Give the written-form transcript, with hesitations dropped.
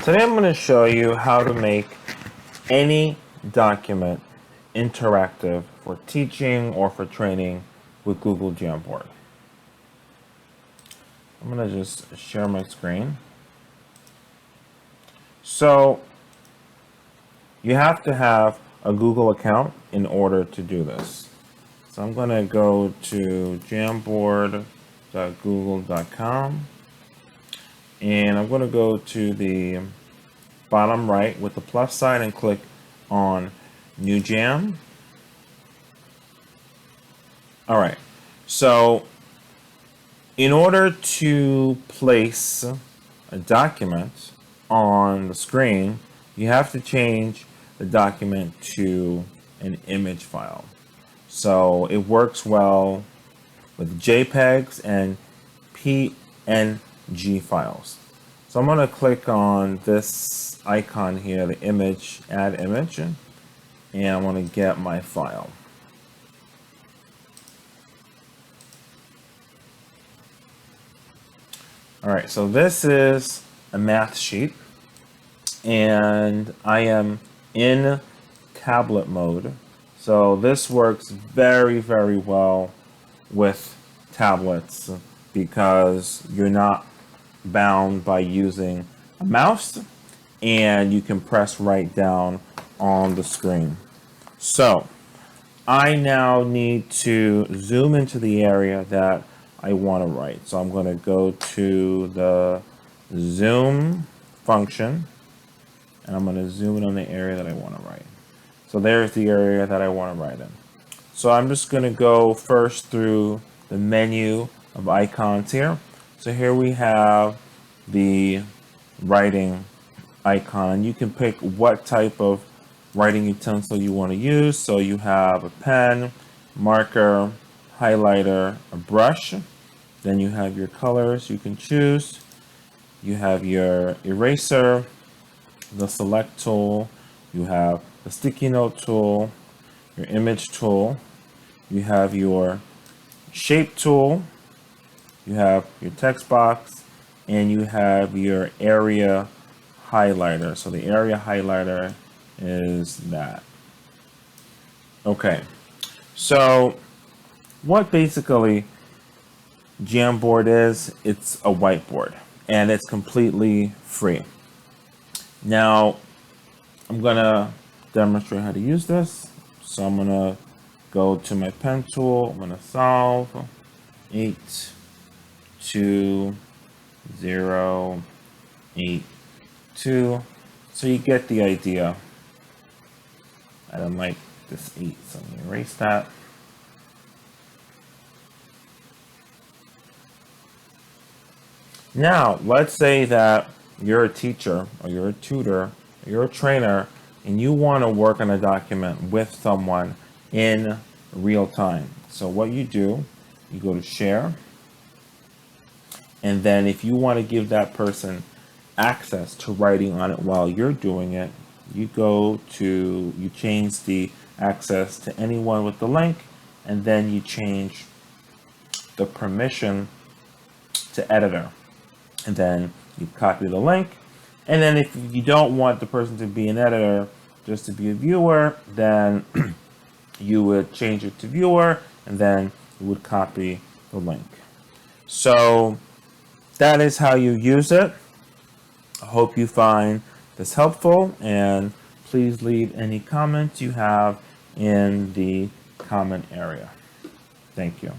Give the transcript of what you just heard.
Today I'm going to show you how to make any document interactive for teaching or for training with Google Jamboard. I'm going to just share my screen. So you have to have a Google account in order to do this. So I'm going to go to jamboard.google.com and I'm going to go to the bottom right with the plus sign and click on New Jam. All right, so in order to place a document on the screen, you have to change the document to an image file. So it works well with JPEGs and PNG files. So I'm going to click on this icon here, the image, add image, and I'm going to get my file. All right, so this is a math sheet, and I am in tablet mode. So this works very, very well with tablets because you're not bound by using a mouse and you can press right down on the screen. So I now need to zoom into the area that I want to write. So I'm going to go to the zoom function and I'm going to zoom in on the area that I want to write. So there's the area that I want to write in. So I'm just going to go first through the menu of icons here. So here we have the writing icon. You can pick what type of writing utensil you want to use. So you have a pen, marker, highlighter, a brush. Then you have your colors you can choose. You have your eraser, the select tool. You have the sticky note tool, your image tool. You have your shape tool. You have your text box, and you have your area highlighter. So the area highlighter is that. Okay, so what basically Jamboard is, it's a whiteboard, and it's completely free. Now, I'm gonna demonstrate how to use this. So I'm gonna go to my pen tool. I'm gonna solve 8, 2, 0, 8, 2. So you get the idea. I don't like this 8, so I'm gonna erase that. Now, let's say that you're a teacher or you're a tutor or you're a trainer and you want to work on a document with someone in real time. So what you do, you go to share, and then if you want to give that person access to writing on it while you're doing it, you change the access to anyone with the link, and then you change the permission to editor. And then you copy the link. And then if you don't want the person to be an editor, just to be a viewer, then you would change it to viewer, and then you would copy the link. So that is how you use it. I hope you find this helpful, and please leave any comments you have in the comment area. Thank you.